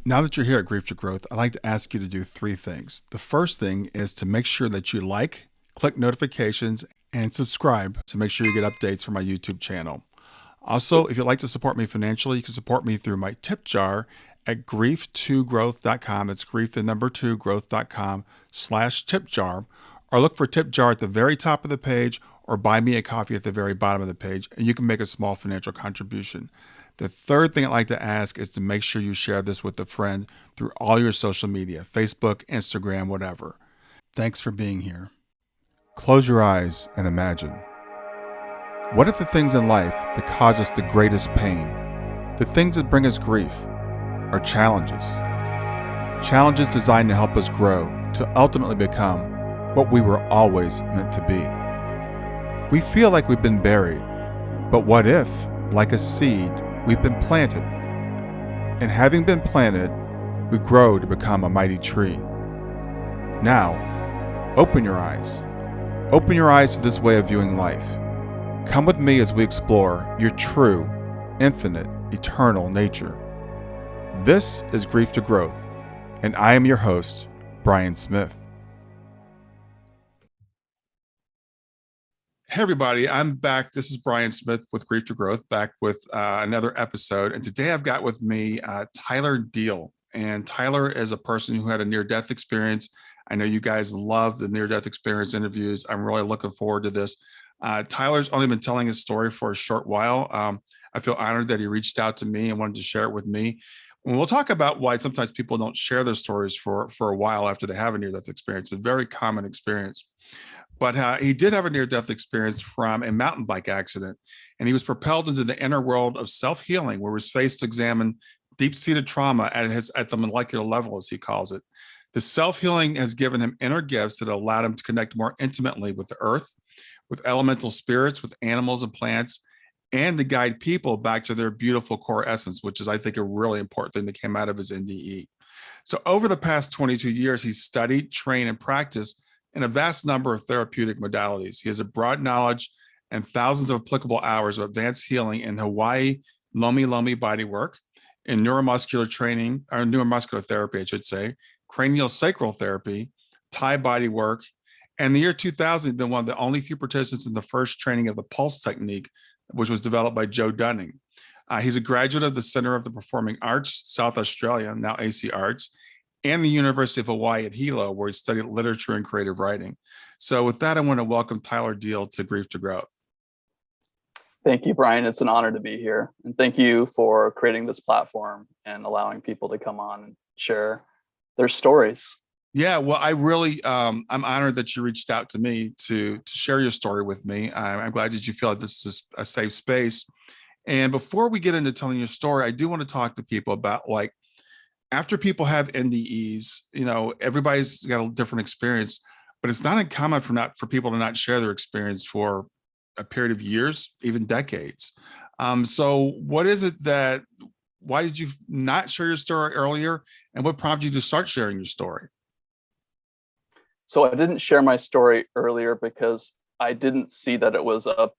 Now that you're here at Grief to Growth, I'd like to ask you to do three things. The first thing is to make sure that you like, click notifications, and subscribe to make sure you get updates from my YouTube channel. Also, if you'd like to support me financially, you can support me through my tip jar at grief2growth.com. It's grief, the number 2, growth.com/tip jar. Or look for tip jar at the very top of the page or buy me a coffee at the very bottom of the page, and you can make a small financial contribution. The third thing I'd like to ask is to make sure you share this with a friend through all your social media, Facebook, Instagram, whatever. Thanks for being here. Close your eyes and imagine. What if the things in life that cause us the greatest pain, the things that bring us grief, are challenges? Challenges designed to help us grow, to ultimately become what we were always meant to be. We feel like we've been buried, but what if, like a seed, we've been planted? And having been planted, we grow to become a mighty tree. Now, open your eyes. Open your eyes to this way of viewing life. Come with me as we explore your true, infinite, eternal nature. This is Grief to Growth, and I am your host, Brian Smith. Hey everybody, I'm back. This is Brian Smith with Grief to Growth, back with another episode. And today I've got with me Tyler Deal. And Tyler is a person who had a near-death experience. I know you guys love the near-death experience interviews. I'm really looking forward to this. Tyler's only been telling his story for a short while. I feel honored that he reached out to me and wanted to share it with me. And we'll talk about why sometimes people don't share their stories for a while after they have a near-death experience. It's a very common experience. But he did have a near-death experience from a mountain bike accident, and he was propelled into the inner world of self-healing, where he was faced to examine deep-seated trauma at the molecular level, as he calls it. The self-healing has given him inner gifts that allowed him to connect more intimately with the earth, with elemental spirits, with animals and plants, and to guide people back to their beautiful core essence, which is, I think, a really important thing that came out of his NDE. So over the past 22 years, he's studied, trained, and practiced in a vast number of therapeutic modalities. He has a broad knowledge and thousands of applicable hours of advanced healing in Hawaiian Lomi Lomi bodywork, in neuromuscular training, or neuromuscular therapy, I should say, craniosacral therapy, Thai bodywork, and in the year 2000, he's been one of the only few participants in the first training of the pulse technique, which was developed by Joe Dunning. He's a graduate of the Center of the Performing Arts, South Australia, now AC Arts, and the University of Hawaiʻi at Hilo, where he studied literature and creative writing. So with that, I want to welcome Tyler Deal to Grief to Growth. Thank you, Brian. It's an honor to be here. And thank you for creating this platform and allowing people to come on and share their stories. Yeah, well, I really, I'm honored that you reached out to me to share your story with me. I'm glad that you feel like this is a safe space. And before we get into telling your story, I do want to talk to people about, like, after people have NDEs, you know, everybody's got a different experience, but it's not uncommon for people to not share their experience for a period of years, even decades. So what is it why did you not share your story earlier? And what prompted you to start sharing your story? So I didn't share my story earlier because I didn't see that it was a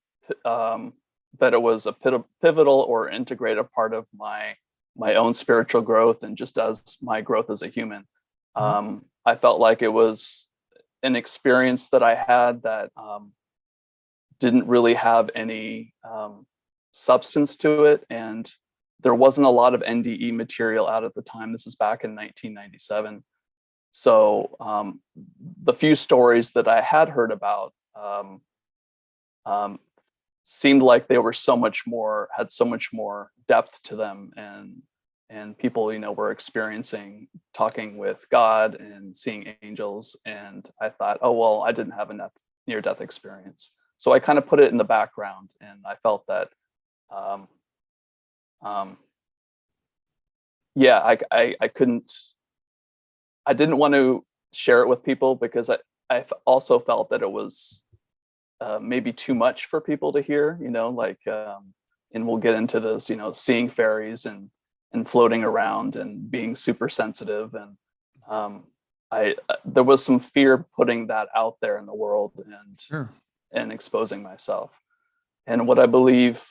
pivotal or integrated part of my own spiritual growth and just as my growth as a human. I felt like it was an experience that I had that didn't really have any substance to it. And there wasn't a lot of NDE material out at the time. This is back in 1997. So the few stories that I had heard about seemed like they were had so much more depth to them, and people, you know, were experiencing talking with God and seeing angels. And I thought, oh, well, I didn't have a near-death experience. So I kind of put it in the background, and I felt that, I didn't want to share it with people because I also felt that it was maybe too much for people to hear, you know, like, and we'll get into this, you know, seeing fairies and floating around and being super sensitive. And there was some fear putting that out there in the world and exposing myself. And what I believe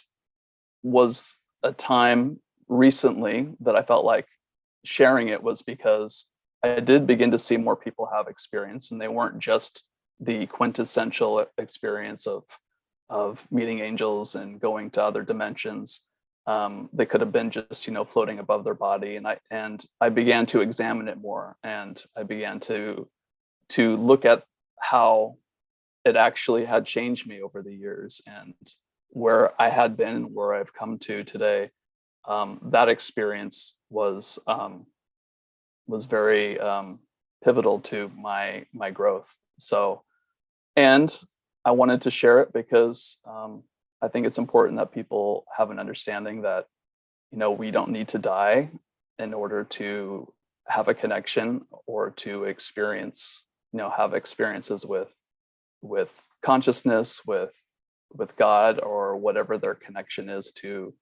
was a time recently that I felt like sharing it was because I did begin to see more people have experience, and they weren't just the quintessential experience of meeting angels and going to other dimensions. They could have been just, floating above their body. And I began to examine it more, and I began to look at how it actually had changed me over the years, and where I had been, where I've come to today. That experience was very pivotal to my growth. So, and I wanted to share it because I think it's important that people have an understanding that, we don't need to die in order to have a connection or to experience, have experiences with consciousness, with God, or whatever their connection is to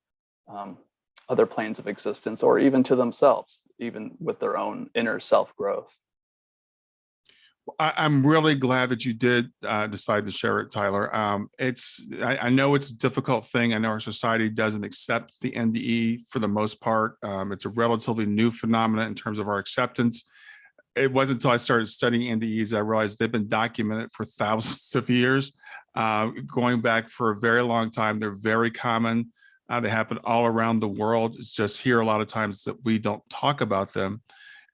other planes of existence, or even to themselves, even with their own inner self growth. I'm really glad that you did decide to share it, Tyler. I know it's a difficult thing. I know our society doesn't accept the NDE for the most part. It's a relatively new phenomenon in terms of our acceptance. It wasn't until I started studying NDEs I realized they've been documented for thousands of years, going back for a very long time. They're very common. They happen all around the world. It's just here a lot of times that we don't talk about them.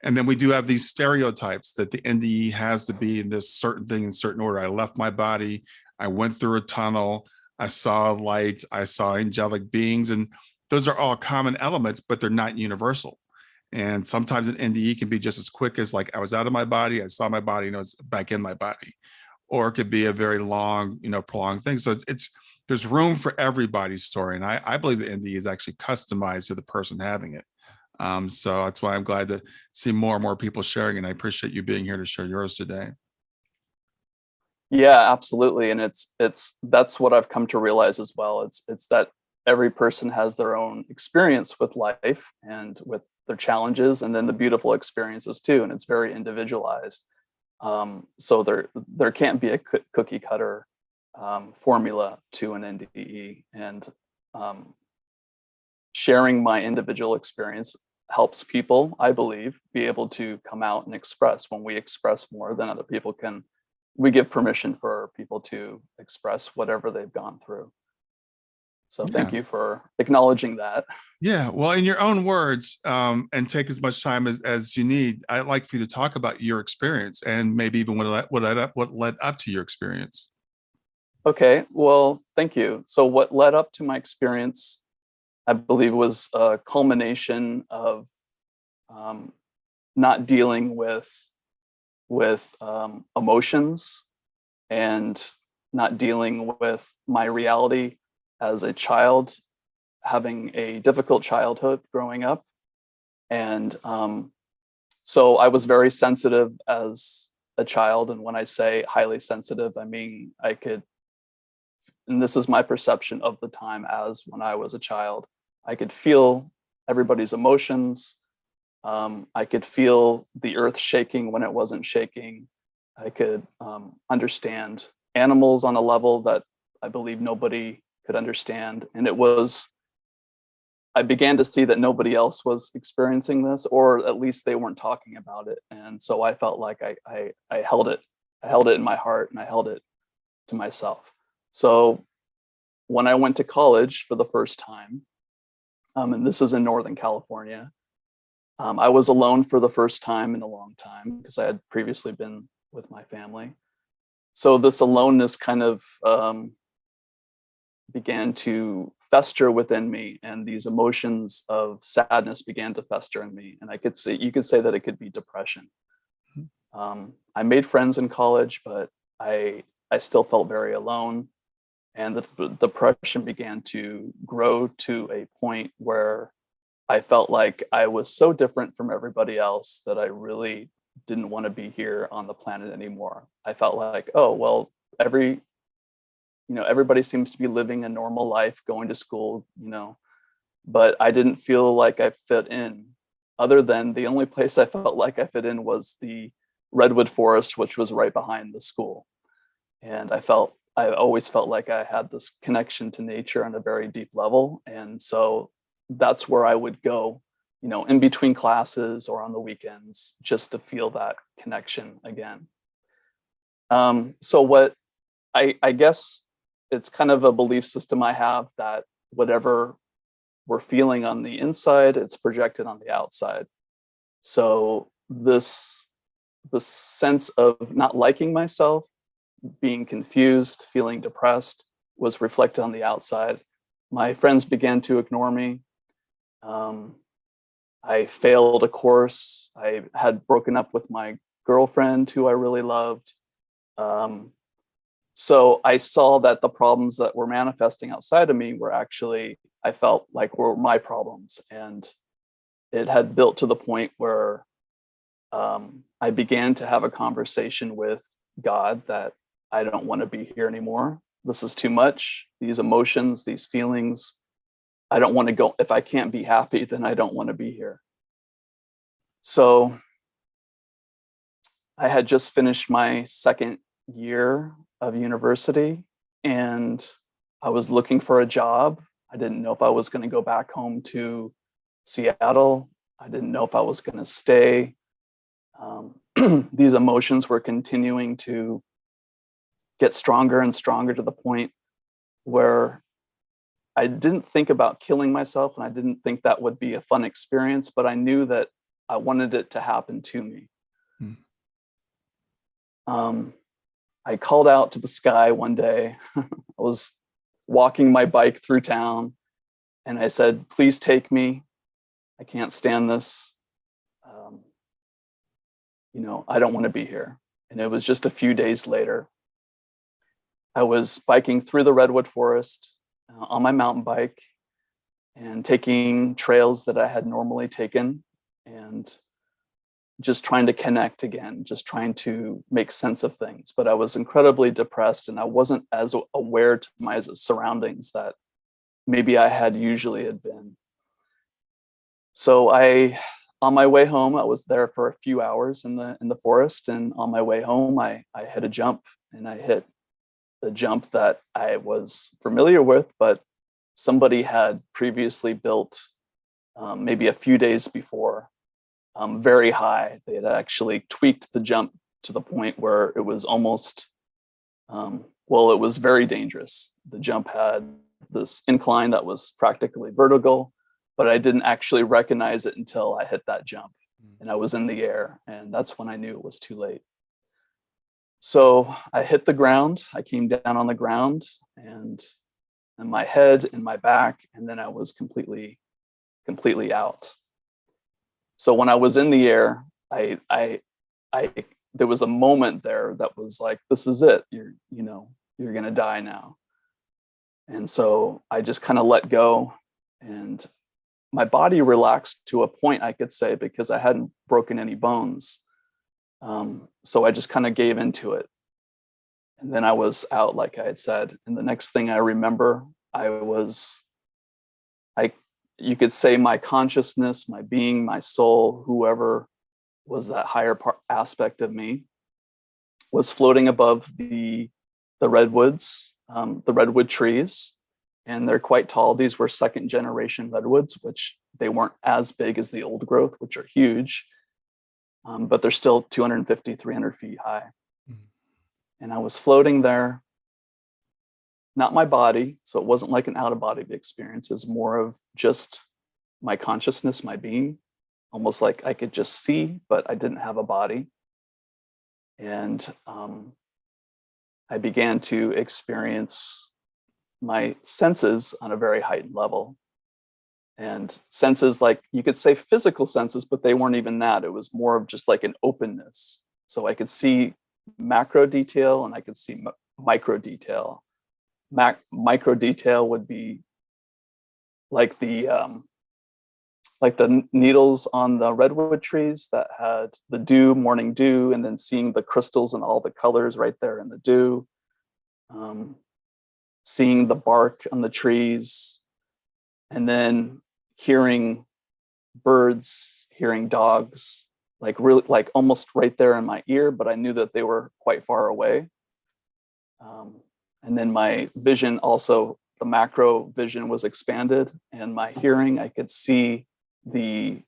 And then we do have these stereotypes that the NDE has to be in this certain thing in certain order. I left my body, I went through a tunnel, I saw light, I saw angelic beings, and those are all common elements, but they're not universal. And sometimes an NDE can be just as quick as like, I was out of my body, I saw my body, and I was back in my body. Or it could be a very long, prolonged thing. So there's room for everybody's story. And I believe the NDE is actually customized to the person having it. So that's why I'm glad to see more and more people sharing, and I appreciate you being here to share yours today. Yeah, absolutely. And that's what I've come to realize as well. It's that every person has their own experience with life and with their challenges, and then the beautiful experiences too. And it's very individualized. So there can't be a cookie cutter formula to an NDE, and sharing my individual experience helps people, I believe, be able to come out and express. When we express more than other people can, we give permission for people to express whatever they've gone through. So thank you for acknowledging that. Yeah, well, in your own words, and take as much time as you need, I'd like for you to talk about your experience and maybe even what led up to your experience. Okay, well, thank you. So what led up to my experience, I believe, was a culmination of not dealing with emotions, and not dealing with my reality as a child, having a difficult childhood growing up. And so I was very sensitive as a child. And when I say highly sensitive, I mean, and this is my perception of the time as when I was a child, I could feel everybody's emotions. I could feel the earth shaking when it wasn't shaking. I could understand animals on a level that I believe nobody could understand. And I began to see that nobody else was experiencing this, or at least they weren't talking about it. And so I felt like I held it. I held it in my heart, and I held it to myself. So when I went to college for the first time, and this is in Northern California, I was alone for the first time in a long time because I had previously been with my family. So this aloneness kind of began to fester within me, and these emotions of sadness began to fester in me. And you could say that it could be depression. I made friends in college, but I still felt very alone. And the depression began to grow to a point where I felt like I was so different from everybody else that I really didn't want to be here on the planet anymore. I felt like, oh, well, everybody seems to be living a normal life, going to school, but I didn't feel like I fit in. Other than the only place I felt like I fit in was the redwood forest, which was right behind the school. And I always felt like I had this connection to nature on a very deep level. And so that's where I would go in between classes or on the weekends, just to feel that connection again. So what I guess it's kind of a belief system I have that whatever we're feeling on the inside, it's projected on the outside. So the sense of not liking myself, being confused, feeling depressed was reflected on the outside. My friends began to ignore me. I failed a course. I had broken up with my girlfriend who I really loved. So I saw that the problems that were manifesting outside of me were actually, I felt like were my problems. And it had built to the point where I began to have a conversation with God that I don't want to be here anymore. This is too much. These emotions, these feelings, I don't want to go. If I can't be happy, then I don't want to be here. So I had just finished my second year of university, and I was looking for a job. I didn't know if I was going to go back home to Seattle. I didn't know if I was going to stay. These emotions were continuing to get stronger and stronger to the point where I didn't think about killing myself, and I didn't think that would be a fun experience, but I knew that I wanted it to happen to me. I called out to the sky one day. I was walking my bike through town, and I said, "Please take me. I can't stand this. I don't want to be here." And it was just a few days later. I was biking through the redwood forest on my mountain bike and taking trails that I had normally taken and just trying to connect again, just trying to make sense of things. But I was incredibly depressed, and I wasn't as aware to my surroundings that maybe I had usually had been. So on my way home, I was there for a few hours in the forest, and on my way home, I hit a jump, and I hit the jump that I was familiar with, but somebody had previously built maybe a few days before, very high. They had actually tweaked the jump to the point where it was almost, it was very dangerous. The jump had this incline that was practically vertical, but I didn't actually recognize it until I hit that jump, and I was in the air, and that's when I knew it was too late. So I hit the ground. I came down on the ground, and my head and my back, and then I was completely out. So when I was in the air, there was a moment there that was like, this is it. You're going to die now. And so I just kind of let go, and my body relaxed to a point, I could say, because I hadn't broken any bones. So I just kind of gave into it. And then I was out, like I had said. And the next thing I remember, you could say my consciousness, my being, my soul, whoever was that higher aspect of me, was floating above the redwoods, the redwood trees. And they're quite tall. These were second generation redwoods, which they weren't as big as the old growth, which are huge. But they're still 250, 300 feet high. And I was floating there, not my body. So it wasn't like an out of body experience. It was more of just my consciousness, my being, almost like I could just see, but I didn't have a body. And I began to experience my senses on a very heightened level. And senses, like you could say physical senses, but they weren't even that. It was more of just like an openness. So I could see macro detail and I could see micro detail. Micro detail would be like the needles on the redwood trees that had the dew, morning dew, and then seeing the crystals and all the colors right there in the dew. Seeing the bark on the trees, and then hearing birds, hearing dogs, like really, like almost right there in my ear, but I knew that they were quite far away. And then my vision also, the macro vision was expanded, and my hearing, I could see the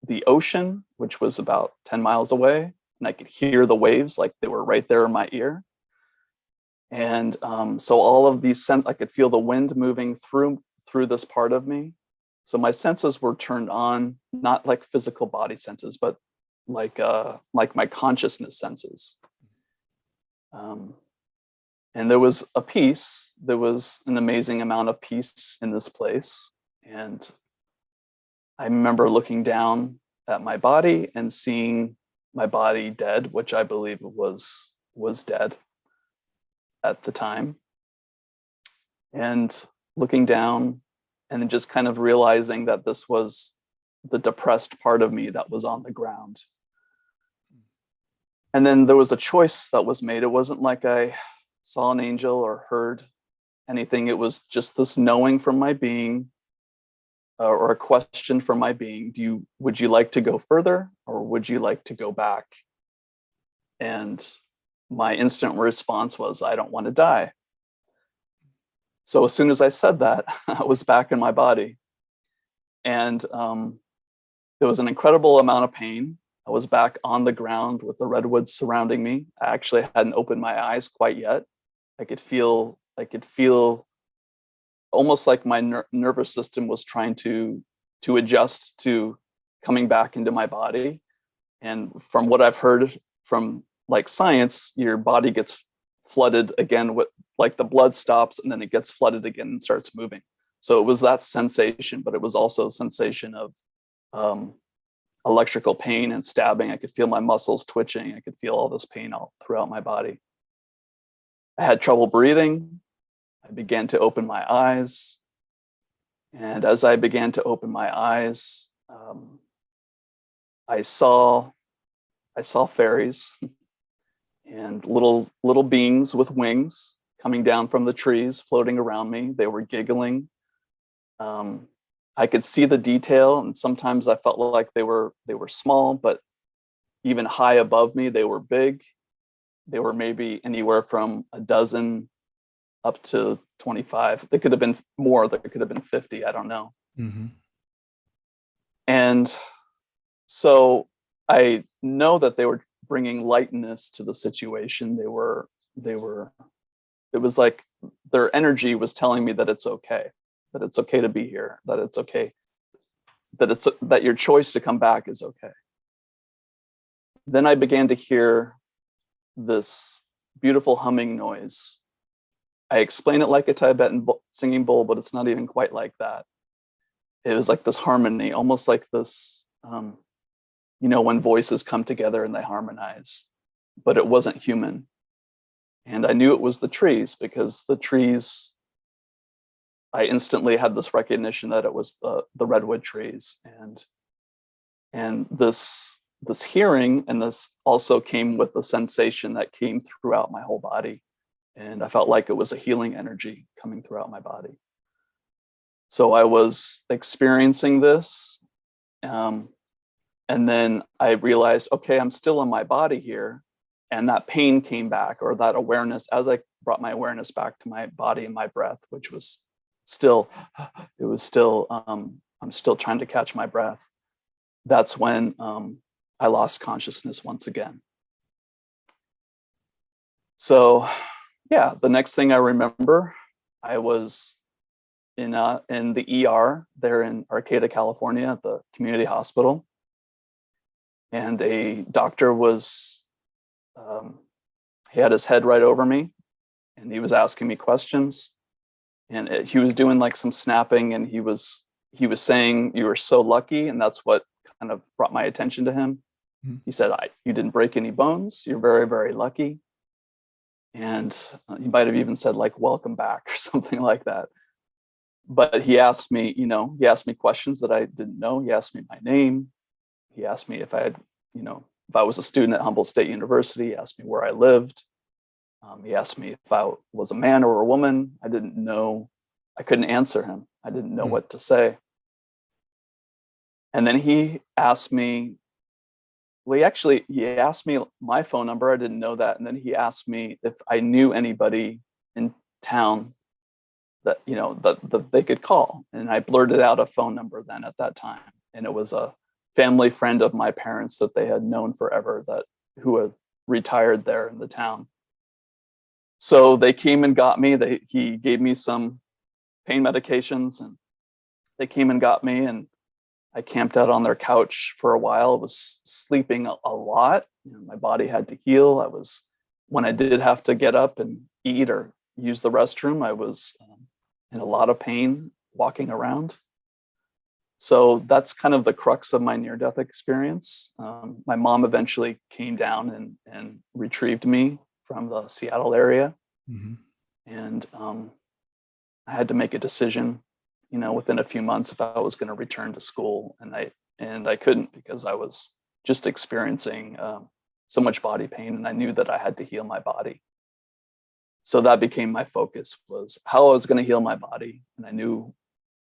the ocean, which was about 10 miles away, and I could hear the waves like they were right there in my ear. And so all of these I could feel the wind moving through this part of me. So my senses were turned on, not like physical body senses, but like my consciousness senses. And there was a peace. There was an amazing amount of peace in this place. And I remember looking down at my body and seeing my body dead, which I believe was dead at the time. And looking down and then just kind of realizing that this was the depressed part of me that was on the ground. And then there was a choice that was made. It wasn't like I saw an angel or heard anything. It was just this knowing from my being, or a question from my being. Would you like to go further, or would you like to go back? And my instant response was, I don't want to die. So as soon as I said that, I was back in my body. And there was an incredible amount of pain. I was back on the ground with the redwoods surrounding me. I actually hadn't opened my eyes quite yet. I could feel almost like my nervous system was trying to adjust to coming back into my body. And from what I've heard from like science, your body gets flooded again with like the blood stops and then it gets flooded again and starts moving. So it was that sensation, but it was also a sensation of electrical pain and stabbing. I could feel my muscles twitching. I could feel all this pain all throughout my body. I had trouble breathing. I began to open my eyes. And as I began to open my eyes, I saw fairies and little beings with wings coming down from the trees, floating around me. They were giggling. I could see the detail, and sometimes I felt like they were small, but even high above me, they were big. They were maybe anywhere from a dozen up to 25. They could have been more. There could have been 50. I don't know. Mm-hmm. And so I know that they were bringing lightness to the situation. It was like their energy was telling me that it's okay to be here, that it's okay, that your choice to come back is okay. Then I began to hear this beautiful humming noise. I explain it like a Tibetan singing bowl, but it's not even quite like that. It was like this harmony, almost like this, when voices come together and they harmonize, but it wasn't human. And I knew it was the trees, because the trees, I instantly had this recognition that it was the redwood trees. And this hearing, and this also came with the sensation that came throughout my whole body. And I felt like it was a healing energy coming throughout my body. So I was experiencing this. And then I realized, okay, I'm still in my body here. And that pain came back, or that awareness, as I brought my awareness back to my body and my breath, which was I'm still trying to catch my breath. That's when I lost consciousness once again. So yeah, the next thing I remember, I was in the ER there in Arcata, California, at the community hospital. And a doctor was, he had his head right over me, and he was asking me questions. And he was doing like some snapping, and he was saying, "You were so lucky," and that's what kind of brought my attention to him. Mm-hmm. He said, "You didn't break any bones. You're very, very lucky." And he might have even said like, "Welcome back," or something like that. But he asked me questions that I didn't know. He asked me my name. He asked me if I was a student at Humboldt State University. He asked me where I lived. He asked me if I was a man or a woman. I didn't know. I couldn't answer him. I didn't know what to say. And then he asked me, he asked me my phone number. I didn't know that. And then he asked me if I knew anybody in town that, that they could call. And I blurted out a phone number then at that time. And it was a family friend of my parents that they had known forever, who had retired there in the town. So they came and got me. He gave me some pain medications, and they came and got me, and I camped out on their couch for a while. I was sleeping a lot. My body had to heal. When I did have to get up and eat or use the restroom, I was in a lot of pain walking around. So that's kind of the crux of my near-death experience. My mom eventually came down and retrieved me from the Seattle area. Mm-hmm. And I had to make a decision, within a few months if I was going to return to school. And I couldn't, because I was just experiencing so much body pain, and I knew that I had to heal my body. So that became my focus, was how I was going to heal my body. And I knew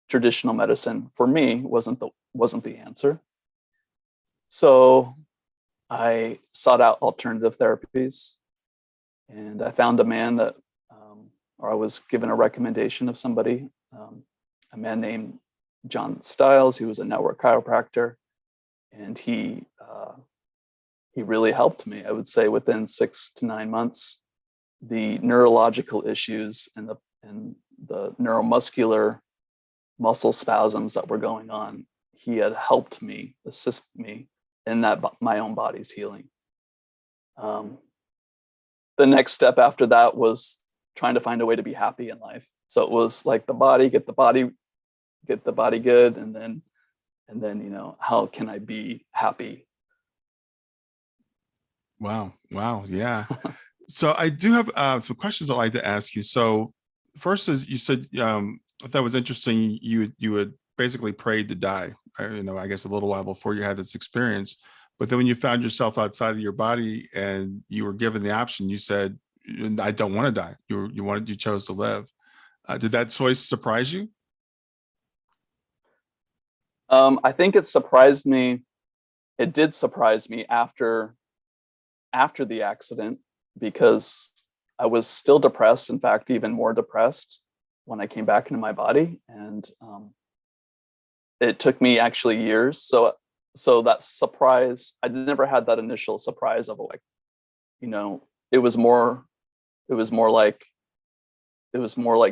traditional medicine for me wasn't the answer. So I sought out alternative therapies, and I found a man or I was given a recommendation of somebody, a man named John Stiles, who was a network chiropractor, and he really helped me. I would say within 6 to 9 months, the neurological issues and the neuromuscular muscle spasms that were going on, he had helped me, assist me in that my own body's healing. The next step after that was trying to find a way to be happy in life. So it was like get the body good, and then how can I be happy? Wow. Yeah. So I do have some questions I'd like to ask you. So first is, you said, I thought was interesting, you had basically prayed to die, I guess a little while before you had this experience. But then when you found yourself outside of your body and you were given the option, you said, I don't want to die. You chose to live. Did that choice surprise you? I think it surprised me. It did surprise me after the accident, because I was still depressed. In fact, even more depressed when I came back into my body. And it took me actually years. So that surprise, I never had that initial surprise of it was more like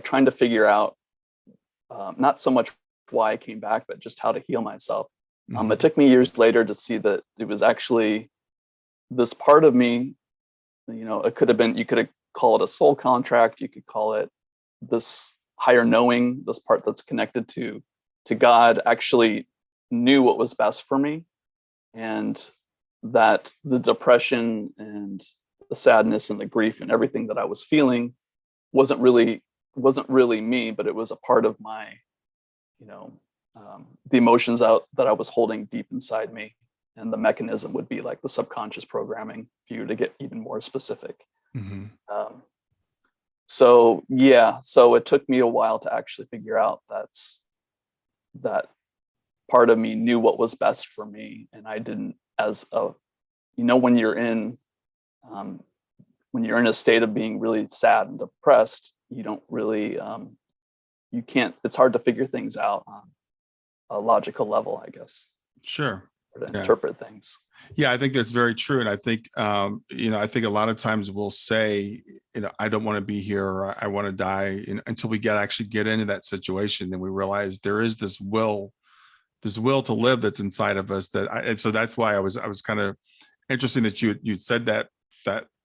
trying to figure out, not so much why I came back, but just how to heal myself. Mm-hmm. It took me years later to see that it was actually this part of me, it could have been, you could call it a soul contract. You could call it this higher knowing, this part that's connected to God, actually knew what was best for me. And that the depression and the sadness and the grief and everything that I was feeling wasn't really me, but it was a part of my, the emotions that I was holding deep inside me. And the mechanism would be like the subconscious programming, for you to get even more specific. Mm-hmm. So it took me a while to actually figure out that part of me knew what was best for me, and I didn't. When you're in a state of being really sad and depressed, you don't really, you can't. It's hard to figure things out on a logical level, I guess. Sure. Or to interpret things. Yeah, I think that's very true. And I think, I think a lot of times we'll say, I don't want to be here, or I want to die, until we actually get into that situation. Then we realize there is this will to live that's inside of us. And so that's why I was kind of interesting that you said that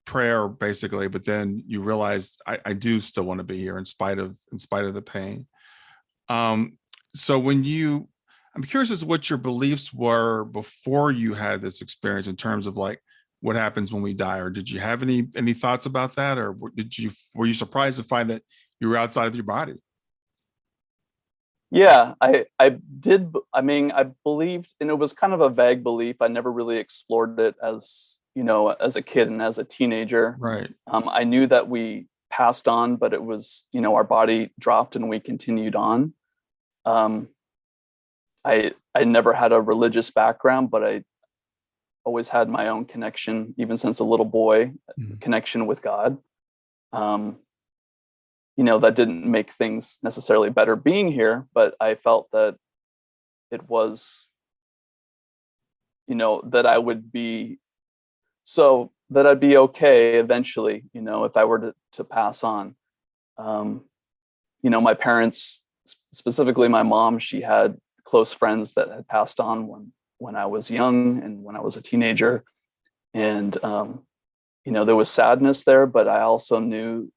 prayer basically, but then you realized I do still want to be here in spite of the pain. So I'm curious as to what your beliefs were before you had this experience, in terms of like what happens when we die, or did you have any thoughts about that, or were you surprised to find that you were outside of your body? Yeah, I did. I mean, I believed, and it was kind of a vague belief. I never really explored it as a kid and as a teenager. Right. I knew that we passed on, but it was, our body dropped and we continued on. I never had a religious background, but I always had my own connection, even since a little boy, connection with God. That didn't make things necessarily better being here, but I felt that it was that I would be, so that I'd be okay eventually, if I were to pass on. My parents, specifically my mom, she had close friends that had passed on when I was young and when I was a teenager. And, there was sadness there, but I also knew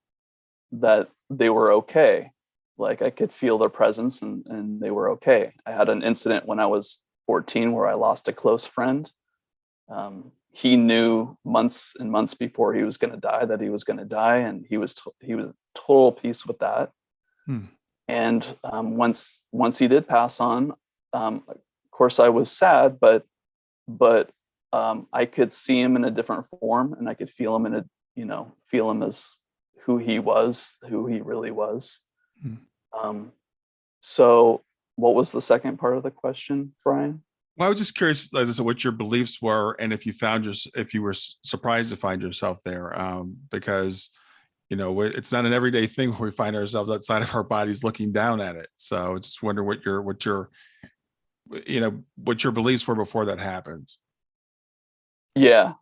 that they were okay. Like I could feel their presence and they were okay. I had an incident when I was 14 where I lost a close friend. He knew months and months before he was going to die that he was going to die, and he was total peace with that. And once he did pass on, of course I was sad, but I could see him in a different form, and I could feel him feel him as who he really was. So what was the second part of the question, Brian? Well, I was just curious as to what your beliefs were, and if you were surprised to find yourself there, because it's not an everyday thing where we find ourselves outside of our bodies looking down at it. So I just wonder what your beliefs were before that happened. Yeah.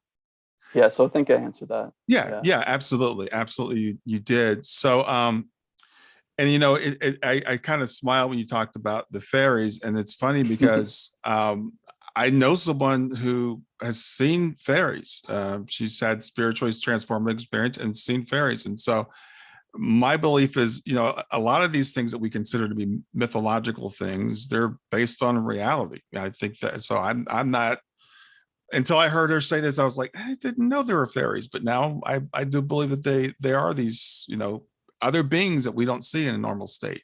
So I think I answered that. Yeah, absolutely, you did. So, and I kind of smile when you talked about the fairies, and it's funny because I know someone who has seen fairies. She's had spiritually transformative experience and seen fairies, and so my belief is, a lot of these things that we consider to be mythological things, they're based on reality. I think that. So I'm not. Until I heard her say this, I was like, I didn't know there were fairies, but now I do believe that they are these, other beings that we don't see in a normal state.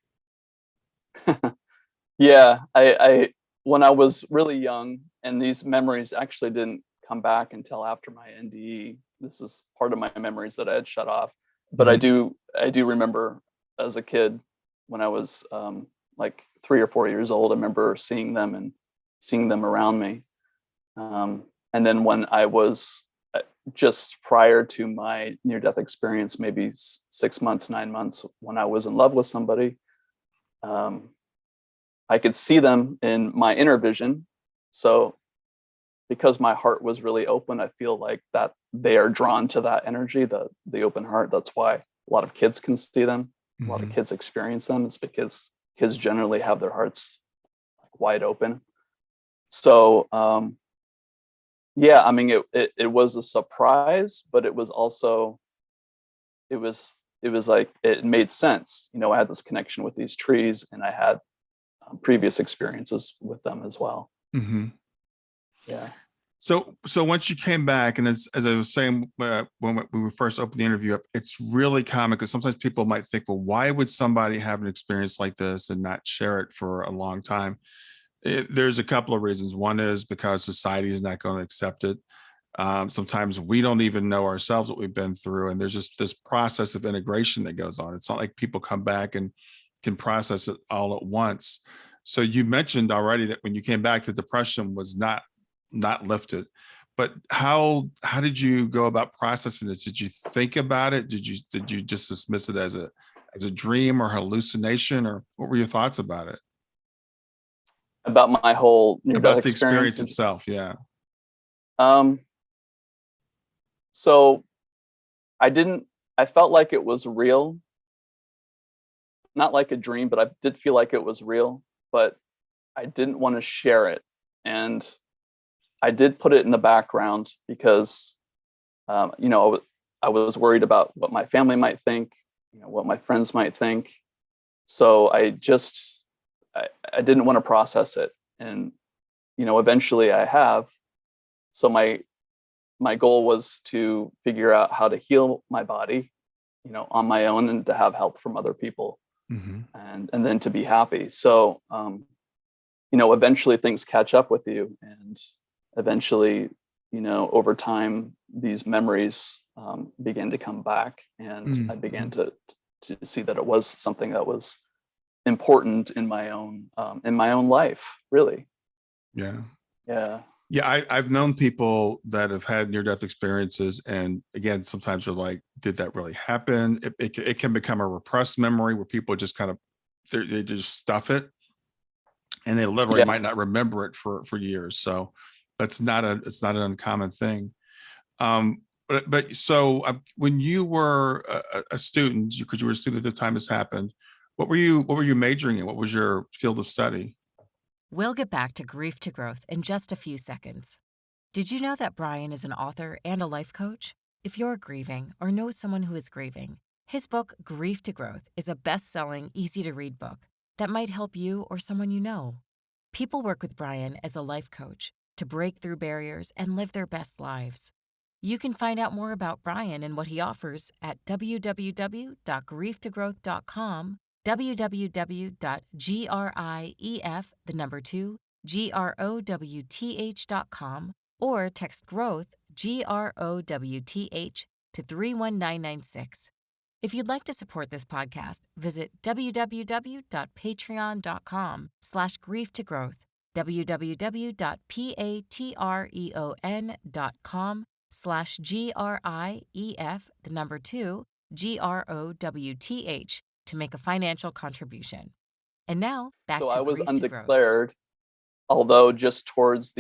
Yeah, I when I was really young, and these memories actually didn't come back until after my NDE. This is part of my memories that I had shut off, but I do remember as a kid when I was like 3 or 4 years old. I remember seeing them around me. And then when I was just prior to my near-death experience, maybe 6 months, 9 months, when I was in love with somebody, I could see them in my inner vision. So because my heart was really open, I feel like that they are drawn to that energy, the open heart. That's why a lot of kids can see them. A lot of kids experience them. It's because kids generally have their hearts wide open. So, yeah, I mean, it was a surprise, but it was also, it was like, it made sense. I had this connection with these trees, and I had previous experiences with them as well. Yeah. So once you came back, and as I was saying, when we first opened the interview up, it's really common because sometimes people might think, well, why would somebody have an experience like this and not share it for a long time? There's a couple of reasons. One is because society is not going to accept it. Sometimes we don't even know ourselves what we've been through, and there's just this process of integration that goes on. It's not like people come back and can process it all at once. So you mentioned already that when you came back, the depression was not lifted. But how did you go about processing this? Did you think about it? Did you just dismiss it as a dream or hallucination, or what were your thoughts about it? About my whole About the experience itself, yeah. So I felt like it was real, not like a dream, but I did feel like it was real, but I didn't want to share it. And I did put it in the background because, I was worried about what my family might think, what my friends might think. So I didn't want to process it. And, eventually I have. So my goal was to figure out how to heal my body, on my own, and to have help from other people, and then to be happy. So, eventually things catch up with you, and eventually, over time, these memories began to come back, and I began to see that it was something that was important in my own life, really. I've known people that have had near-death experiences, and again, sometimes they're like, did that really happen? It can become a repressed memory where people just kind of they just stuff it, and they literally might not remember it for years. So It's not an uncommon thing. But so when you were a student, because you were a student at the time this happened, what were you majoring in? What was your field of study? We'll get back to grief to growth in just a few seconds. Did you know that Brian is an author and a life coach? If you're grieving or know someone who is grieving, his book, Grief to Growth, is a best-selling, easy-to-read book that might help you or someone you know. People work with Brian as a life coach to break through barriers and live their best lives. You can find out more about Brian and what he offers at www.grieftogrowth.com, www.grief2growth.com, or text growth GROWTH to 31996. If you'd like to support this podcast, visit www.patreon.com/grieftogrowth, www.patreon.com/GRIEF2GROWTH to make a financial contribution. And now back So to I was Grief to Growth. undeclared, although just towards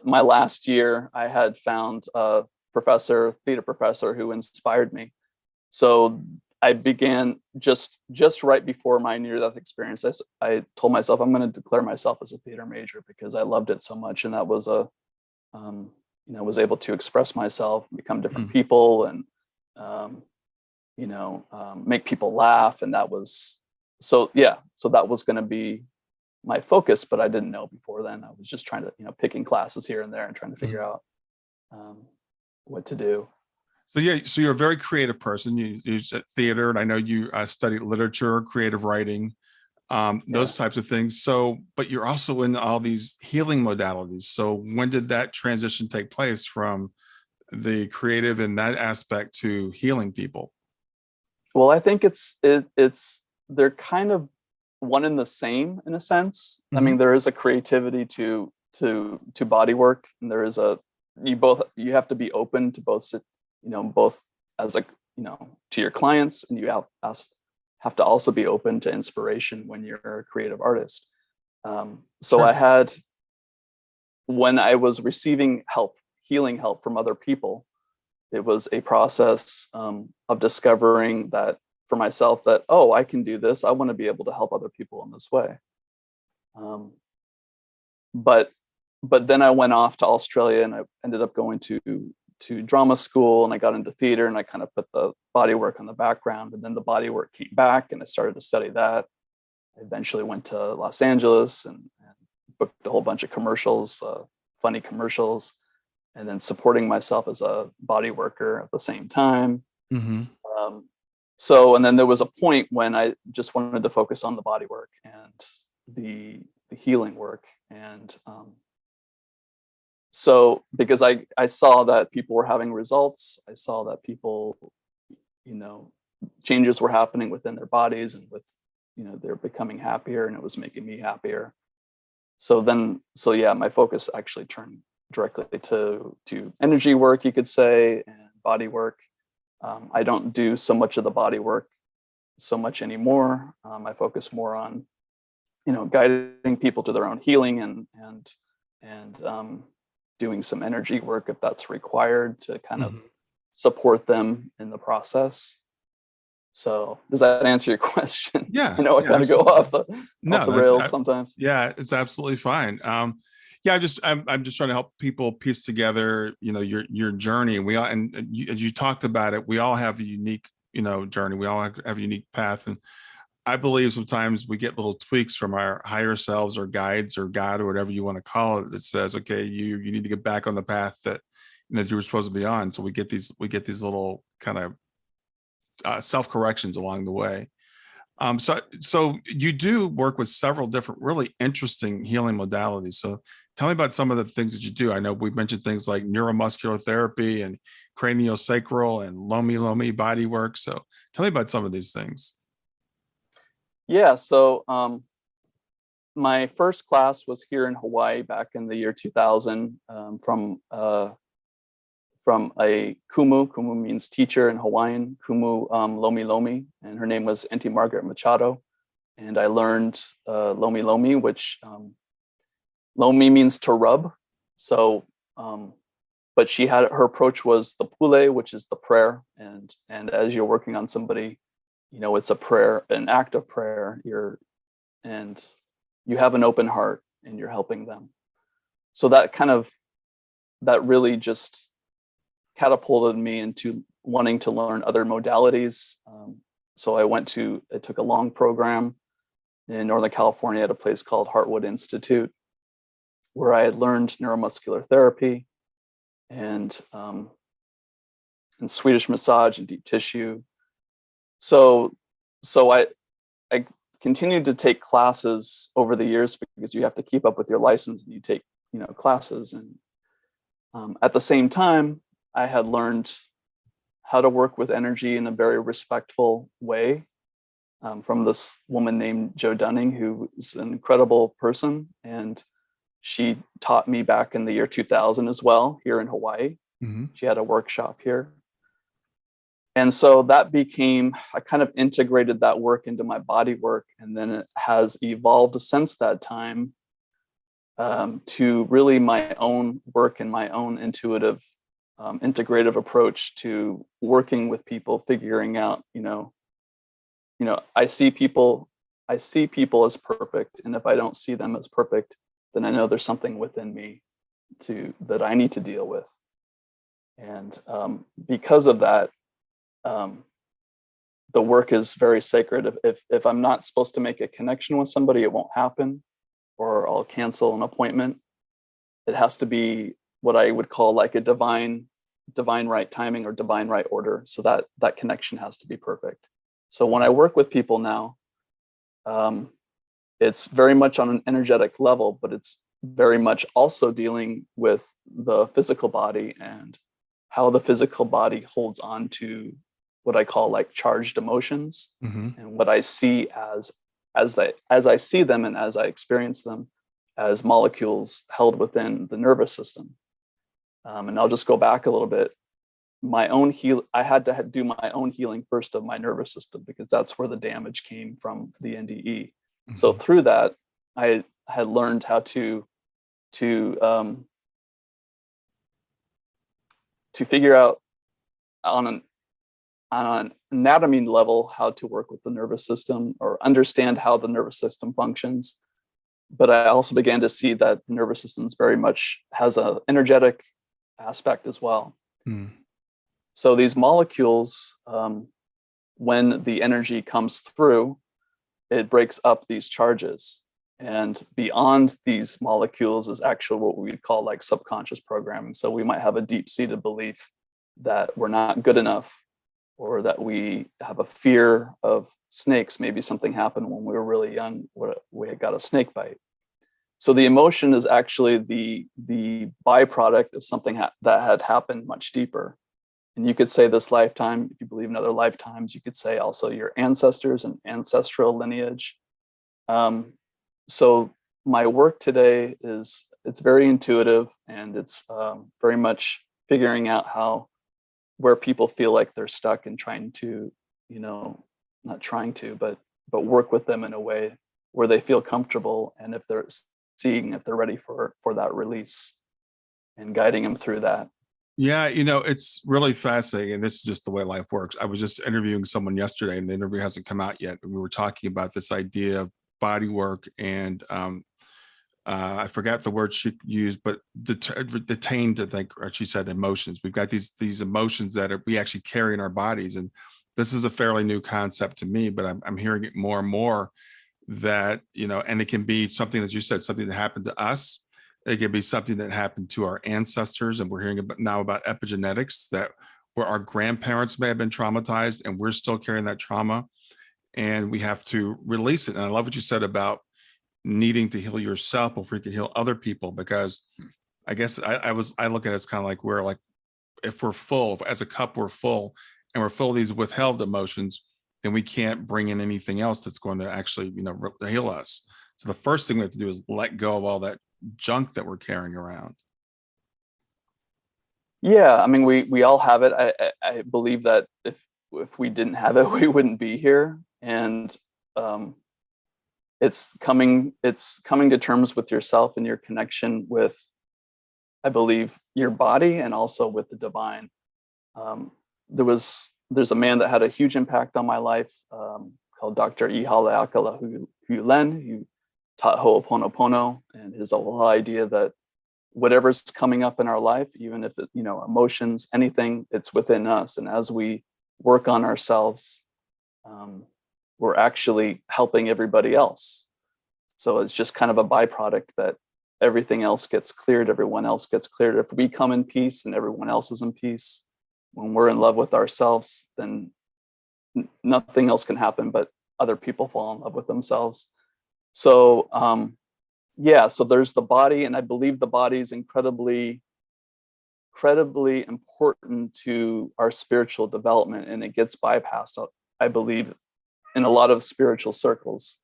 my last year, I had found a theater professor who inspired me. So I began just right before my near-death experience. I told myself I'm going to declare myself as a theater major because I loved it so much, and that was was able to express myself, become different people, and make people laugh, and that was so that was going to be my focus, but I didn't know before then. I was just trying to picking classes here and there and trying to figure out what to do. So yeah, so you're a very creative person. You said theater, and I know you studied literature, creative writing, those types of things. So, but you're also in all these healing modalities. So when did that transition take place from the creative in that aspect to healing people? Well, I think they're kind of one and the same in a sense. I mean, there is a creativity to body work, and there is you have to be open to both as to your clients, and you have to also be open to inspiration when you're a creative artist. So I had, when I was receiving healing help from other people, it was a process of discovering that for myself that, oh, I can do this. I want to be able to help other people in this way. But then I went off to Australia, and I ended up going to drama school, and I got into theater, and I kind of put the body work on the background, and then the body work came back, and I started to study that. I eventually went to Los Angeles and booked a whole bunch of commercials, funny commercials, and then supporting myself as a body worker at the same time. And then there was a point when I just wanted to focus on the body work and the healing work. And so because I saw that people were having results, I saw that people, changes were happening within their bodies, and they're becoming happier, and it was making me happier. So my focus actually turned directly to energy work, you could say, and body work. I don't do so much of the body work so much anymore. I focus more on, guiding people to their own healing and doing some energy work if that's required to kind of support them in the process. So does that answer your question? Yeah. I know I kind of go off the rails sometimes. Yeah, it's absolutely fine. I'm just trying to help people piece together, your journey. And as you talked about it, we all have a unique, journey. We all have a unique path. And I believe sometimes we get little tweaks from our higher selves or guides or God or whatever you want to call it that says, okay, you need to get back on the path that you were supposed to be on. So we get these little kind of self-corrections along the way. So you do work with several different really interesting healing modalities. So tell me about some of the things that you do. I know we've mentioned things like neuromuscular therapy and craniosacral and Lomi Lomi bodywork. So tell me about some of these things. Yeah. So my first class was here in Hawaii back in the year 2000 from a kumu. Kumu means teacher in Hawaiian. Kumu Lomi Lomi, and her name was Auntie Margaret Machado. And I learned Lomi Lomi, which Lomi means to rub. So But her approach was the pule, which is the prayer. And as you're working on somebody, it's a prayer, an act of prayer. And you have an open heart and you're helping them. So that really just catapulted me into wanting to learn other modalities. So I took a long program in Northern California at a place called Heartwood Institute, where I had learned neuromuscular therapy and Swedish massage and deep tissue. So I continued to take classes over the years because you have to keep up with your license and you take classes. And at the same time, I had learned how to work with energy in a very respectful way from this woman named Jo Dunning, who is an incredible person. And she taught me back in the year 2000 as well, here in Hawaii. Mm-hmm. She had a workshop here. And so I kind of integrated that work into my body work. And then it has evolved since that time to really my own work and my own intuitive, integrative approach to working with people, figuring out, I see people as perfect. And if I don't see them as perfect, then I know there's something within me that I need to deal with. And because of that, the work is very sacred. If I'm not supposed to make a connection with somebody, it won't happen, or I'll cancel an appointment. It has to be what I would call like a divine right timing or divine right order. So that connection has to be perfect. So when I work with people now, it's very much on an energetic level, but it's very much also dealing with the physical body and how the physical body holds on to what I call like charged emotions, Mm-hmm. and what I see as I see them and as I experience them as molecules held within the nervous system. And I'll just go back a little bit. I had to do my own healing first of my nervous system, because that's where the damage came from the NDE. Mm-hmm. So through that, I had learned how to figure out on an anatomy level how to work with the nervous system or understand how the nervous system functions. But I also began to see that the nervous system very much has an energetic aspect as well. Mm. So these molecules, when the energy comes through, it breaks up these charges. And beyond these molecules is actually what we would call like subconscious programming. So we might have a deep-seated belief that we're not good enough, or that we have a fear of snakes. Maybe something happened when we were really young, we had got a snake bite. So the emotion is actually the byproduct of something that had happened much deeper. And you could say this lifetime, if you believe in other lifetimes, you could say also your ancestors and ancestral lineage. So my work today it's very intuitive, and it's very much figuring out where people feel like they're stuck and trying to, not trying to, but work with them in a way where they feel comfortable. And if they're ready for that release, and guiding them through that. Yeah, it's really fascinating. And this is just the way life works. I was just interviewing someone yesterday, and the interview hasn't come out yet. And we were talking about this idea of body work, and I forgot the word she used, but detained, I think, or she said emotions. We've got these emotions that we actually carry in our bodies. And this is a fairly new concept to me, but I'm hearing it more and more that, and it can be something that you said, something that happened to us. It can be something that happened to our ancestors. And we're hearing now about epigenetics, that where our grandparents may have been traumatized and we're still carrying that trauma, and we have to release it. And I love what you said about needing to heal yourself before you can heal other people, because I guess I look at it as kind of like if we're full, as a cup, we're full, and we're full of these withheld emotions, then we can't bring in anything else that's going to actually, heal us. So the first thing we have to do is let go of all that junk that we're carrying around. Yeah, I mean, we all have it. I believe that if we didn't have it, we wouldn't be here. And it's coming to terms with yourself and your connection with I believe, your body and also with the divine. There's a man that had a huge impact on my life, called Dr. Ihale Hulen, who taught Ho'oponopono, and his whole idea that whatever's coming up in our life, even if it, emotions, anything, it's within us. And as we work on ourselves, we're actually helping everybody else. So it's just kind of a byproduct that everything else gets cleared, everyone else gets cleared. If we come in peace and everyone else is in peace, when we're in love with ourselves, then nothing else can happen but other people fall in love with themselves. So so there's the body, and I believe the body is incredibly important to our spiritual development, and it gets bypassed, I believe, in a lot of spiritual circles.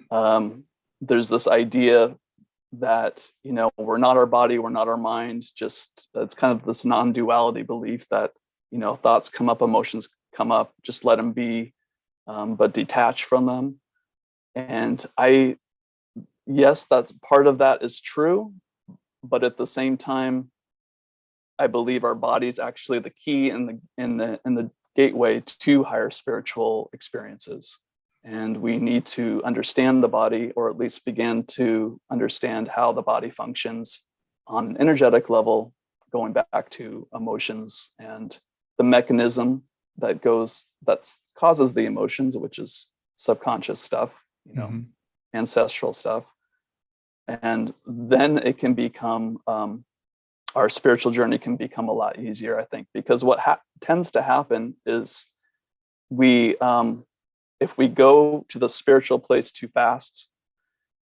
There's this idea that, we're not our body, we're not our mind. Just, it's kind of this non-duality belief that, thoughts come up, emotions come up, just let them be, but detach from them. And yes, that's part of that is true, but at the same time, I believe our body is actually the key in the gateway to higher spiritual experiences. And we need to understand the body, or at least begin to understand how the body functions on an energetic level, going back to emotions and the mechanism that causes the emotions, which is subconscious stuff, ancestral stuff. And then it can become, our spiritual journey can become a lot easier, I think, because what tends to happen is if we go to the spiritual place too fast,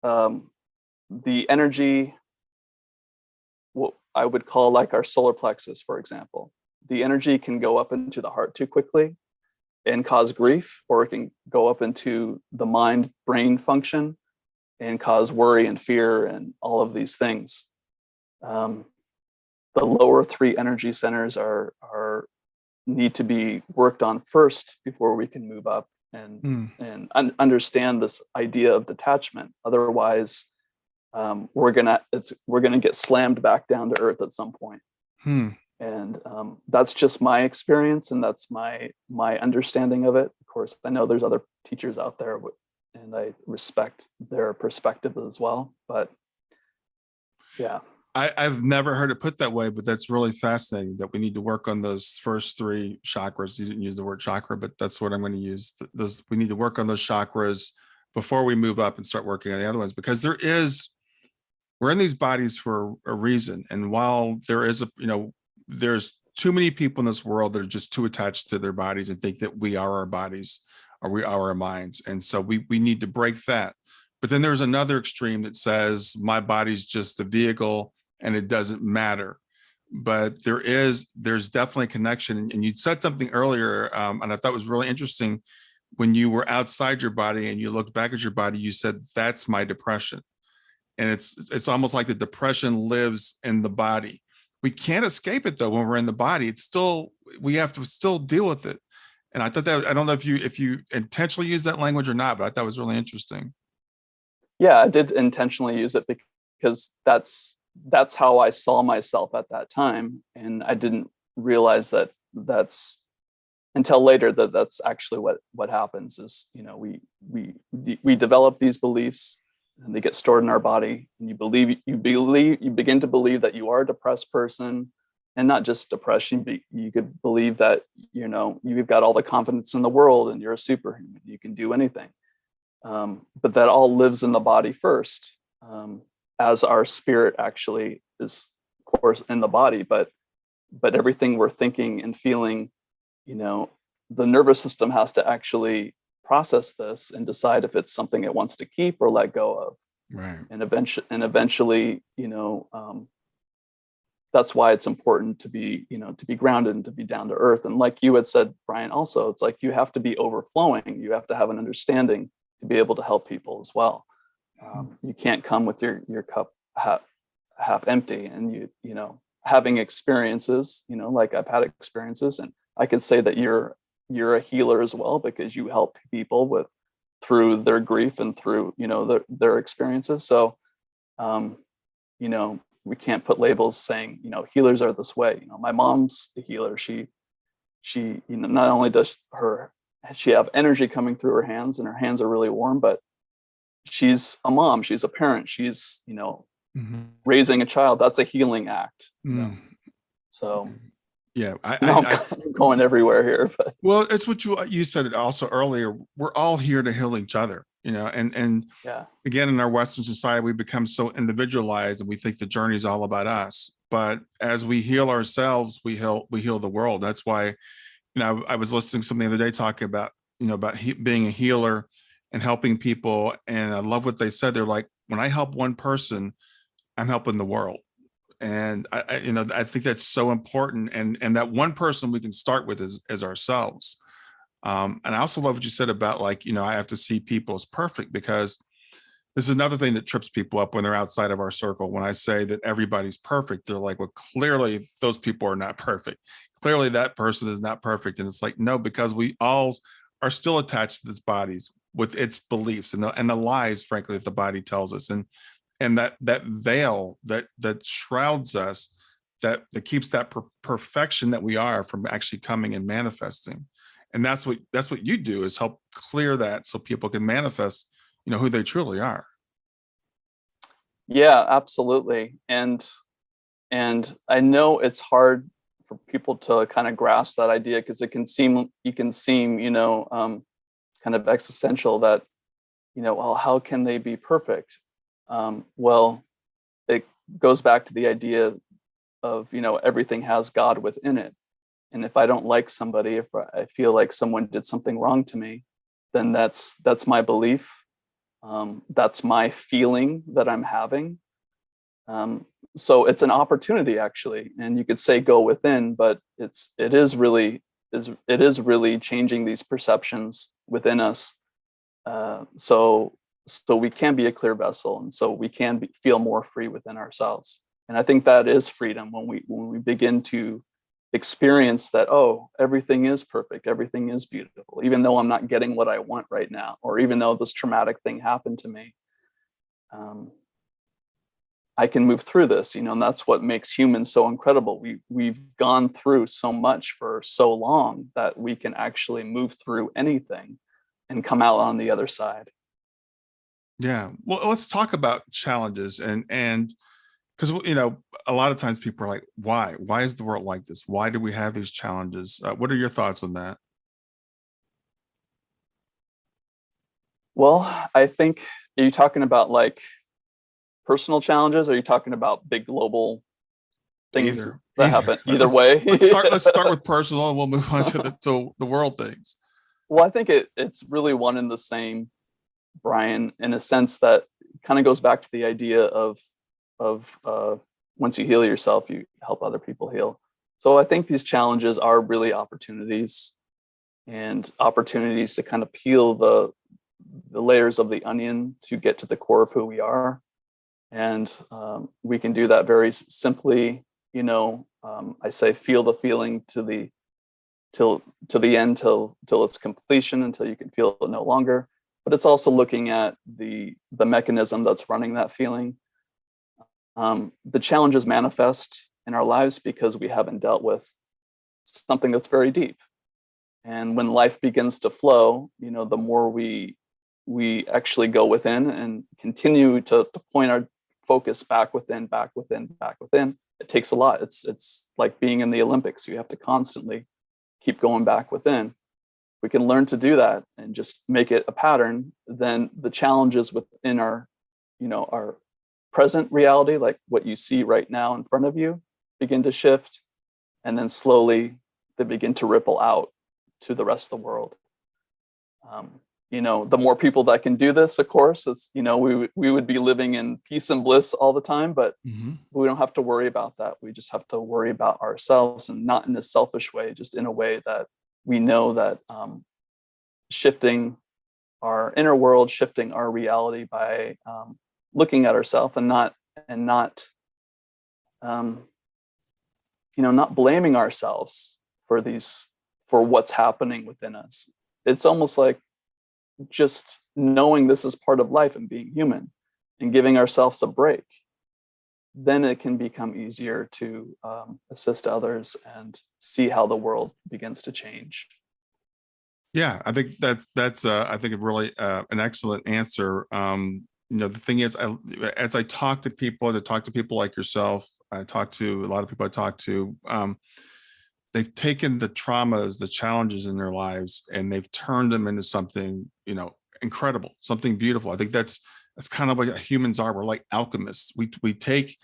the energy, what I would call like our solar plexus, for example, the energy can go up into the heart too quickly and cause grief, or it can go up into the mind brain function and cause worry and fear and all of these things. The lower three energy centers need to be worked on first before we can move up and understand this idea of detachment. Otherwise, we're gonna get slammed back down to earth at some point. And that's just my experience, and that's my understanding of it. Of course, I know there's other teachers out there, and I respect their perspective as well. But yeah. I've never heard it put that way, but that's really fascinating that we need to work on those first three chakras. You didn't use the word chakra, but that's what I'm going to use. We need to work on those chakras before we move up and start working on the other ones, because we're in these bodies for a reason. And while there is there's too many people in this world that are just too attached to their bodies and think that we are our bodies or we are our minds. And so we need to break that. But then there's another extreme that says my body's just a vehicle and it doesn't matter. But there's definitely a connection. And you said something earlier, and I thought was really interesting. When you were outside your body and you looked back at your body, you said, that's my depression. And it's almost like the depression lives in the body. We can't escape it though. When we're in the body, we have to still deal with it. And I thought that, I don't know if you intentionally use that language or not, but I thought it was really interesting. Yeah, I did intentionally use it because that's how I saw myself at that time. And I didn't realize that's until later that's actually what happens is, we develop these beliefs and they get stored in our body, and you begin to believe that you are a depressed person, and not just depression. You could believe that, you've got all the confidence in the world and you're a superhuman, you can do anything. But that all lives in the body first, as our spirit actually is, of course, in the body, but everything we're thinking and feeling, the nervous system has to actually process this and decide if it's something it wants to keep or let go of. Right. And eventually, that's why it's important to be grounded and to be down to earth. And like you had said, Brian, also, it's like you have to be overflowing. You have to have an understanding to be able to help people as well. You can't come with your cup half empty, and having experiences, like I've had experiences, and I could say that you're a healer as well, because you help people through their grief and through their experiences. So we can't put labels saying, you know, healers are this way. You know, my mom's a healer. She, you know, not only does she have energy coming through her hands and her hands are really warm, but she's a mom, she's a parent, she's, you know, raising a child. That's a healing act. You know? So yeah, I'm going everywhere here. But. Well, it's what you said it also earlier. We're all here to heal each other, you know, and yeah, again, in our Western society, we become so individualized and we think the journey is all about us. But as we heal ourselves, we heal the world. That's why, you know, I was listening to something the other day talking about, you know, about being a healer and helping people. And I love what they said. They're like, when I help one person, I'm helping the world. And you know, I think that's so important. And that one person we can start with is ourselves. And I also love what you said about, like, you know, I have to see people as perfect, because this is another thing that trips people up when they're outside of our circle. When I say that everybody's perfect, they're like, well, clearly those people are not perfect. Clearly that person is not perfect. And it's like, no, because we all are still attached to this bodies with its beliefs and the lies, frankly, that the body tells us. And that veil that shrouds us, that keeps that perfection that we are from actually coming and manifesting. And that's what you do, is help clear that so people can manifest, you know, who they truly are. Yeah, absolutely. And I know it's hard for people to kind of grasp that idea, because you can seem, you know, kind of existential, that, you know, well, how can they be perfect? Well, it goes back to the idea of, you know, everything has God within it. And if I don't like somebody, if I feel like someone did something wrong to me, then that's my belief. That's my feeling that I'm having. So it's an opportunity, actually. And you could say go within, but it is really changing these perceptions within us. So we can be a clear vessel, and so we can feel more free within ourselves. And I think that is freedom, when we begin to experience that, oh, everything is perfect, everything is beautiful, even though I'm not getting what I want right now, or even though this traumatic thing happened to me. I can move through this, you know, and that's what makes humans so incredible. We've gone through so much for so long that we can actually move through anything and come out on the other side. Yeah. Well, let's talk about challenges, and because, you know, a lot of times people are like, why is the world like this? Why do we have these challenges? What are your thoughts on that? Well, I think, are you talking about like personal challenges, or are you talking about big global things that happen? Either way. Let's start with personal, and we'll move on to the world things. Well, I think it's really one and the same, Brian, in a sense that kind of goes back to the idea of once you heal yourself, you help other people heal. So I think these challenges are really opportunities, and opportunities to kind of peel the layers of the onion to get to the core of who we are. And we can do that very simply. You know, I say feel the feeling to the end, till its completion, until you can feel it no longer. But it's also looking at the mechanism that's running that feeling. The challenges manifest in our lives because we haven't dealt with something that's very deep. And when life begins to flow, you know, the more we actually go within and continue to point our focus back within, it takes a lot. It's like being in the Olympics. You have to constantly keep going back within. We can learn to do that and just make it a pattern. Then the challenges within our, you know, our present reality, like what you see right now in front of you, begin to shift, and then slowly they begin to ripple out to the rest of the world. You know, the more people that can do this, of course, it's, you know, we would be living in peace and bliss all the time, but we don't have to worry about that. We just have to worry about ourselves, and not in a selfish way, just in a way that we know that shifting our inner world, shifting our reality by looking at ourselves, and not you know, not blaming ourselves for what's happening within us. It's almost like just knowing this is part of life and being human, and giving ourselves a break. then it can become easier to assist others and see how the world begins to change. Yeah, I think that's I think a really an excellent answer. The thing is, as I talk to people, like yourself, I talk to a lot of people I talk to. They've taken the traumas, the challenges in their lives, and they've turned them into something, incredible, something beautiful. I think that's kind of what humans are. We're like alchemists. We take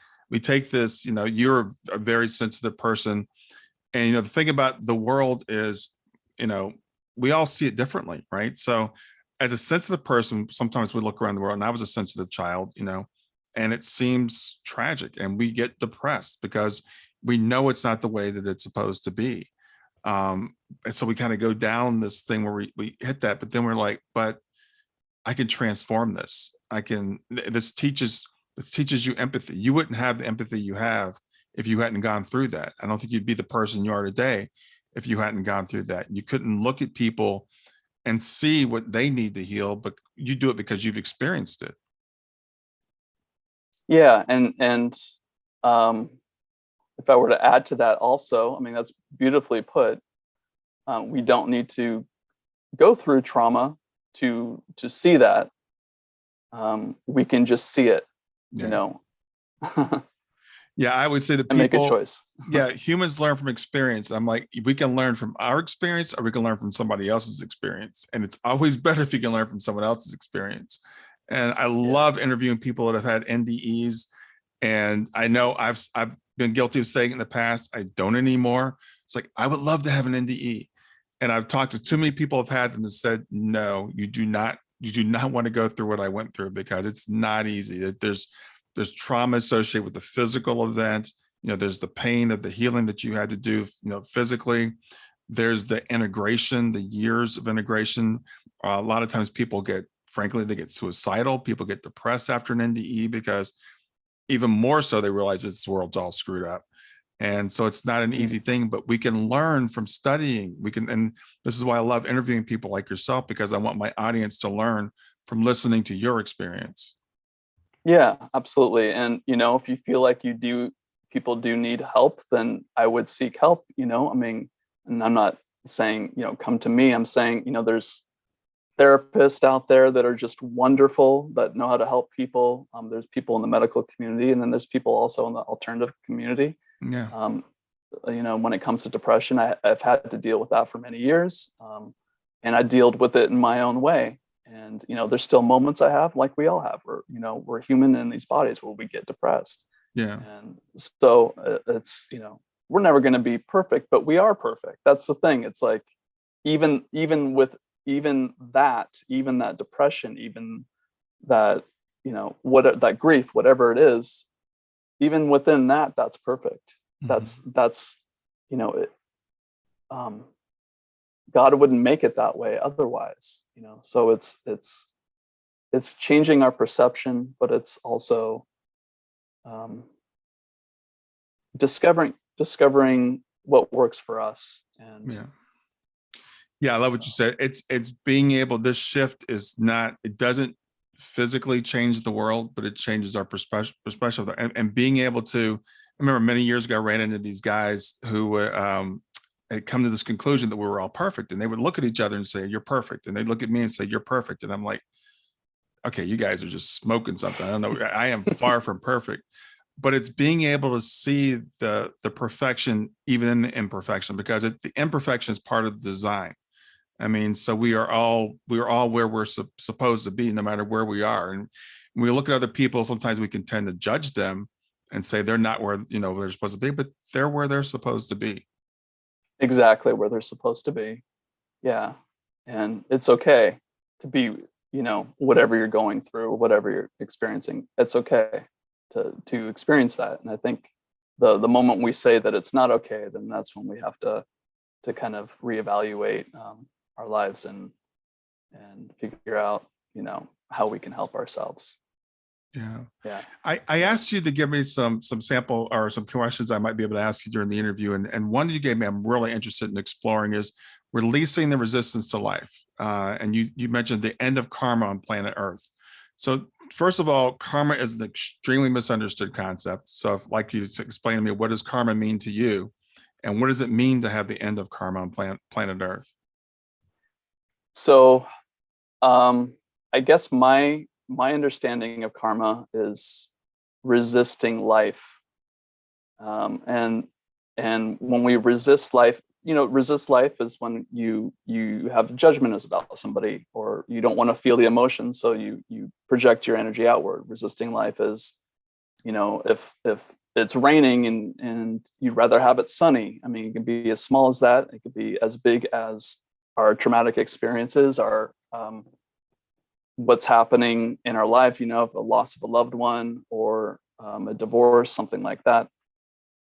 this. You're a very sensitive person, and the thing about the world is, we all see it differently, right? So as a sensitive person, sometimes we look around the world, and I was a sensitive child, and it seems tragic, and we get depressed because we know it's not the way that it's supposed to be. And so we kind of go down this thing where we hit that, but then we're like, but I can transform this. This teaches you empathy. You wouldn't have the empathy you have if you hadn't gone through that. I don't think you'd be the person you are today if you hadn't gone through that. You couldn't look at people and see what they need to heal, but you do it because you've experienced it. Yeah, and if I were to add to that also, I mean, that's beautifully put. We don't need to go through trauma to see that. We can just see it, Yeah. Yeah, I would say that and people make a choice. Yeah, humans learn from experience. I'm like, we can learn from our experience, or we can learn from somebody else's experience. And it's always better if you can learn from someone else's experience. And I love interviewing people that have had NDEs. And I know I've been guilty of saying in the past, I don't anymore. It's like, I would love to have an NDE. And I've talked to too many people who've had them and said, no, you do not want to go through what I went through, because it's not easy. There's trauma associated with the physical event. There's the pain of the healing that you had to do, physically. There's the integration, the years of integration. A lot of times people frankly, they get suicidal. People get depressed after an NDE because even more so, they realize this world's all screwed up. And so it's not an easy thing, but we can learn from studying. And this is why I love interviewing people like yourself, because I want my audience to learn from listening to your experience. Yeah, absolutely. And, if you feel like people do need help, then I would seek help, I mean, and I'm not saying, come to me. I'm saying, there's therapists out there that are just wonderful, that know how to help people. There's people in the medical community, and then there's people also in the alternative community. Yeah. When it comes to depression, I've had to deal with that for many years. And I dealt with it in my own way. And, there's still moments I have, like we all have, where, we're human in these bodies, where we get depressed. Yeah. And so it's, we're never going to be perfect, but we are perfect. That's the thing. It's like, even that depression, even that, that grief, whatever it is, even within that, that's perfect. Mm-hmm. That's, God wouldn't make it that way otherwise, so it's changing our perception, but it's also discovering what works for us. And yeah, I love what you said. It's being able, this shift is not, it doesn't physically change the world, but it changes our perspective. And being able to, I remember many years ago, I ran into these guys who had come to this conclusion that we were all perfect, and they would look at each other and say, you're perfect. And they'd look at me and say, you're perfect. And I'm like, okay, you guys are just smoking something. I don't know. I am far from perfect, but it's being able to see the perfection, even in the imperfection, because the imperfection is part of the design. I mean, so we are all where we're supposed to be, no matter where we are. And when we look at other people, sometimes we can tend to judge them and say they're not where, where they're supposed to be, but they're where they're supposed to be. Exactly where they're supposed to be. Yeah. And it's okay to be, whatever you're going through, whatever you're experiencing, it's okay to experience that. And I think the moment we say that it's not okay, then that's when we have to kind of reevaluate our lives and figure out, how we can help ourselves. Yeah. I asked you to give me some sample or some questions I might be able to ask you during the interview. And one you gave me, I'm really interested in exploring, is releasing the resistance to life. And you mentioned the end of karma on planet Earth. So first of all, karma is an extremely misunderstood concept. So if, like you explain to me, what does karma mean to you? And what does it mean to have the end of karma on planet Earth? So I guess my understanding of karma is resisting life. And when we resist life, resist life is when you have judgment about somebody, or you don't want to feel the emotion, so you project your energy outward. Resisting life is, if it's raining and you'd rather have it sunny. I mean, it can be as small as that. It could be as big as our traumatic experiences, our what's happening in our life, a loss of a loved one, or a divorce, something like that.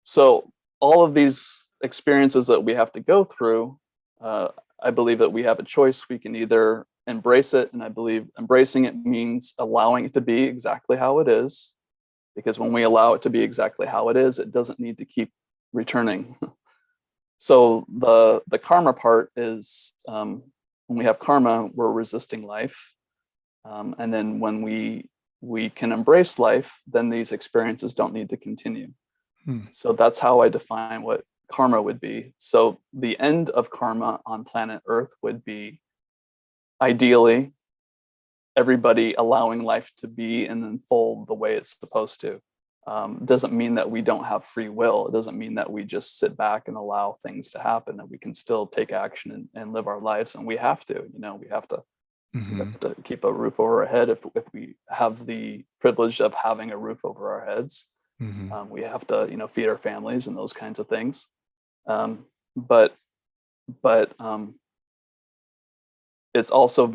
So all of these experiences that we have to go through, I believe that we have a choice. We can either embrace it, and I believe embracing it means allowing it to be exactly how it is, because when we allow it to be exactly how it is, it doesn't need to keep returning. So the karma part is, when we have karma, we're resisting life. And then when we can embrace life, then these experiences don't need to continue. So that's how I define what karma would be. So the end of karma on planet Earth would be, ideally, everybody allowing life to be and unfold the way it's supposed to. Doesn't mean that we don't have free will. It doesn't mean that we just sit back and allow things to happen, that we can still take action and live our lives. And we have to, we have to, we have to keep a roof over our head. If we have the privilege of having a roof over our heads, we have to, feed our families and those kinds of things. But it's also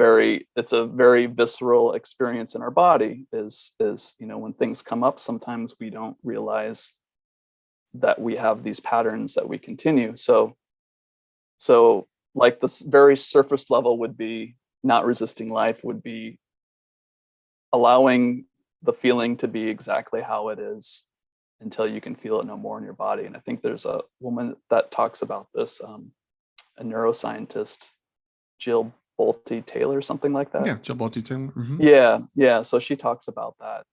it's a very visceral experience in our body, is when things come up, sometimes we don't realize that we have these patterns that we continue. So like this very surface level would be not resisting life, would be allowing the feeling to be exactly how it is until you can feel it no more in your body. And I think there's a woman that talks about this, a neuroscientist, Jill Bolte Taylor, something like that. Yeah, Jill Bolte Taylor. Yeah. So she talks about that.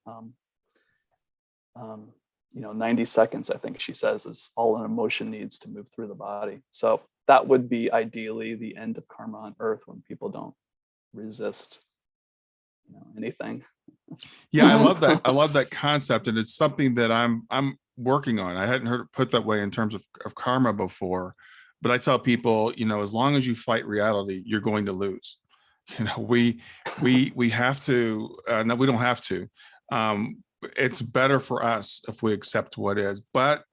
90 seconds, I think she says, is all an emotion needs to move through the body. So that would be ideally the end of karma on Earth, when people don't resist, anything. Yeah, I love that. I love that concept, and it's something that I'm working on. I hadn't heard it put that way in terms of karma before, but I tell people, as long as you fight reality, you're going to lose. We have to. No, we don't have to. It's better for us if we accept what is, but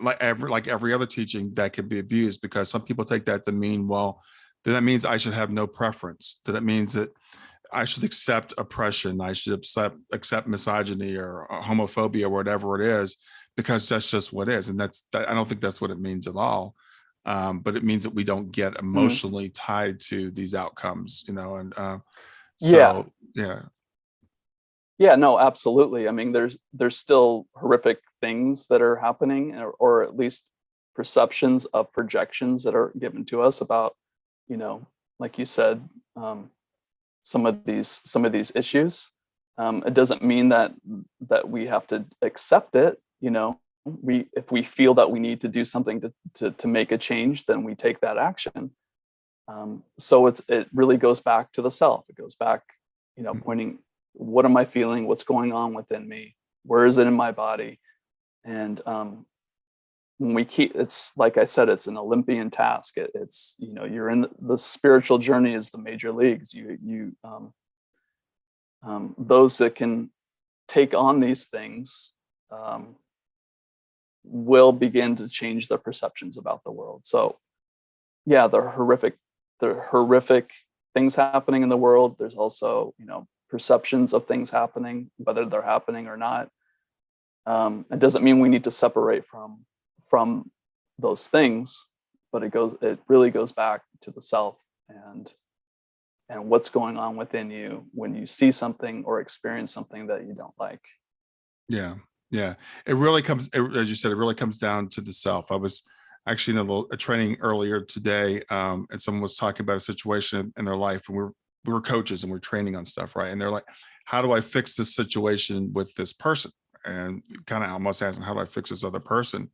like every other teaching, that can be abused, because some people take that to mean, well, then that means I should have no preference. That means that I should accept oppression. I should accept misogyny or homophobia or whatever it is, because that's just what it is. And I don't think that's what it means at all. But it means that we don't get emotionally tied to these outcomes, and so yeah, no, absolutely. I mean, there's still horrific things that are happening, or at least perceptions of projections that are given to us about, like you said, some of these issues. It doesn't mean that we have to accept it. If we feel that we need to do something to make a change, then we take that action. So it really goes back to the self. It goes back, pointing, what am I feeling? What's going on within me? Where is it in my body? And when we it's like I said, it's an Olympian task. It's you're in the spiritual journey is the major leagues. Those that can take on these things will begin to change their perceptions about the world. So yeah, the horrific things happening in the world. There's also, perceptions of things happening, whether they're happening or not. It doesn't mean we need to separate from those things, but it really goes back to the self and what's going on within you when you see something or experience something that you don't like. Yeah. It really comes, as you said, it really comes down to the self. I was actually in a training earlier today, and someone was talking about a situation in their life, and we were coaches and we're training on stuff, right? And they're like, how do I fix this situation with this person? And kind of almost asking, how do I fix this other person?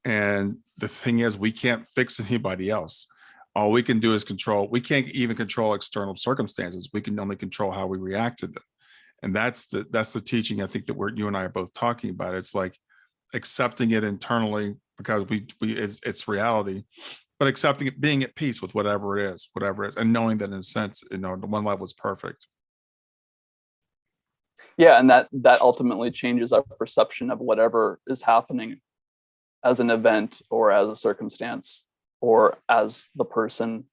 And the thing is, we can't fix anybody else. All we can do is control. We can't even control external circumstances. We can only control how we react to them. And that's the teaching I think that you and I are both talking about. It's like accepting it internally because it's reality, but accepting it, being at peace with whatever it is, and knowing that in a sense, the one level is perfect. Yeah, and that ultimately changes our perception of whatever is happening as an event or as a circumstance or as the person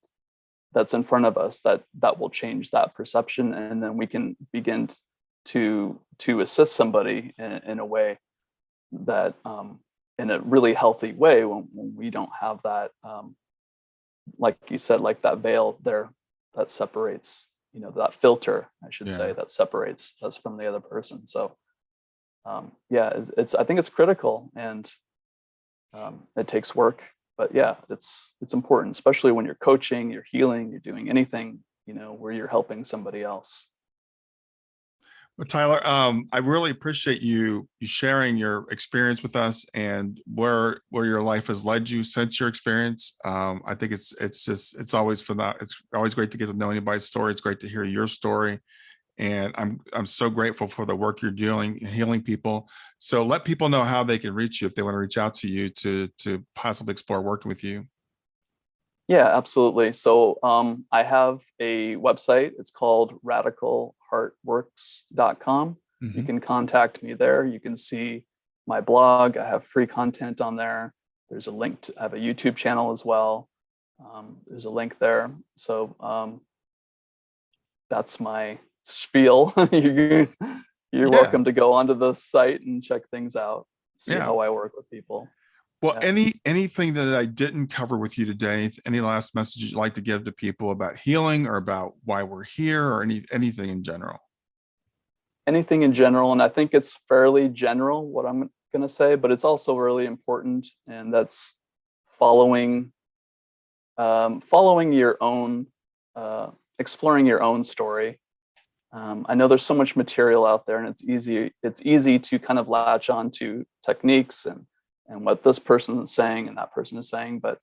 that's in front of us. That will change that perception, and then we can begin to assist somebody in a way that in a really healthy way when we don't have that like you said, like that veil there that separates, that filter, I should say, that separates us from the other person. So I think it's critical, and it takes work, but yeah, it's important, especially when you're coaching, you're healing, you're doing anything, where you're helping somebody else. Well, Tyler, I really appreciate you sharing your experience with us and where your life has led you since your experience. I think it's always it's always great to get to know anybody's story. It's great to hear your story, and I'm so grateful for the work you're doing, healing people. So let people know how they can reach you if they want to reach out to you to possibly explore working with you. Yeah, absolutely. So I have a website. It's called radicalheartworks.com. Mm-hmm. You can contact me there. You can see my blog. I have free content on there. There's a link I have a YouTube channel as well. There's a link there. So that's my spiel. You're welcome to go onto the site and check things out, see how I work with people. Well, anything that I didn't cover with you today, any last messages you'd like to give to people about healing or about why we're here, or anything in general? Anything in general, and I think it's fairly general what I'm going to say, but it's also really important, and that's following your own, exploring your own story. I know there's so much material out there, and it's easy to kind of latch on to techniques and what this person is saying and that person is saying, but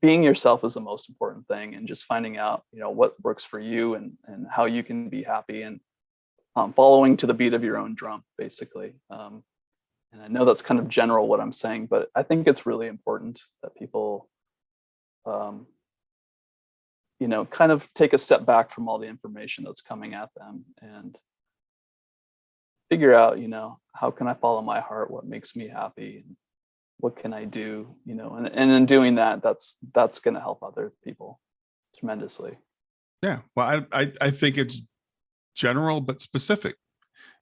being yourself is the most important thing, and just finding out, what works for you and how you can be happy, and following to the beat of your own drum, basically. And I know that's kind of general what I'm saying, but I think it's really important that people, kind of take a step back from all the information that's coming at them and figure out, how can I follow my heart? What makes me happy? And what can I do? And in doing that, that's going to help other people tremendously. Yeah. Well, I think it's general, but specific,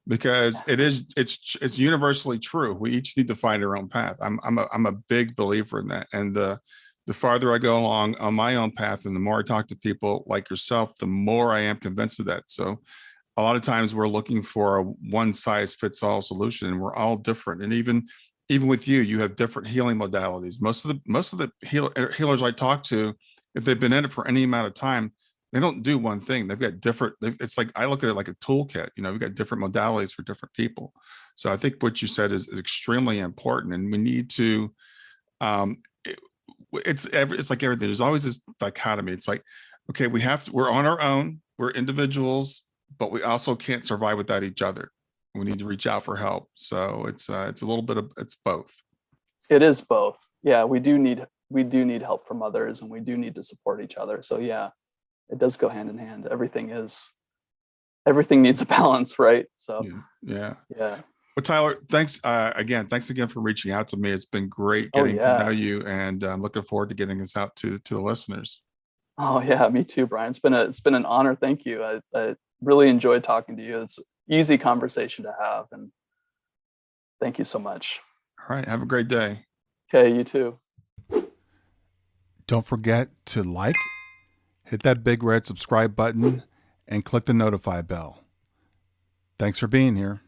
because it's universally true. We each need to find our own path. I'm a big believer in that. And the farther I go along on my own path and the more I talk to people like yourself, the more I am convinced of that. So a lot of times we're looking for a one size fits all solution, and we're all different. And even with you have different healing modalities. Most of the healers I talk to, if they've been in it for any amount of time, they don't do one thing. They've got different. It's like, I look at it like a toolkit. We've got different modalities for different people. So I think what you said is extremely important, and we need to. It's like everything. There's always this dichotomy. It's like, okay, we're on our own. We're individuals, but we also can't survive without each other. We need to reach out for help. So it's a little bit of, it's both. It is both. Yeah, we do need help from others, and we do need to support each other. So yeah, it does go hand in hand. Everything needs a balance, right? So yeah. Well, Tyler, thanks again for reaching out to me. It's been great getting to know you, and I'm looking forward to getting this out to the listeners. Oh yeah, me too, Brian. It's been an honor. Thank you. I really enjoyed talking to you. It's an easy conversation to have, and thank you so much. All right, have a great day. Okay, you too. Don't forget to hit that big red subscribe button, and click the notify bell. Thanks for being here.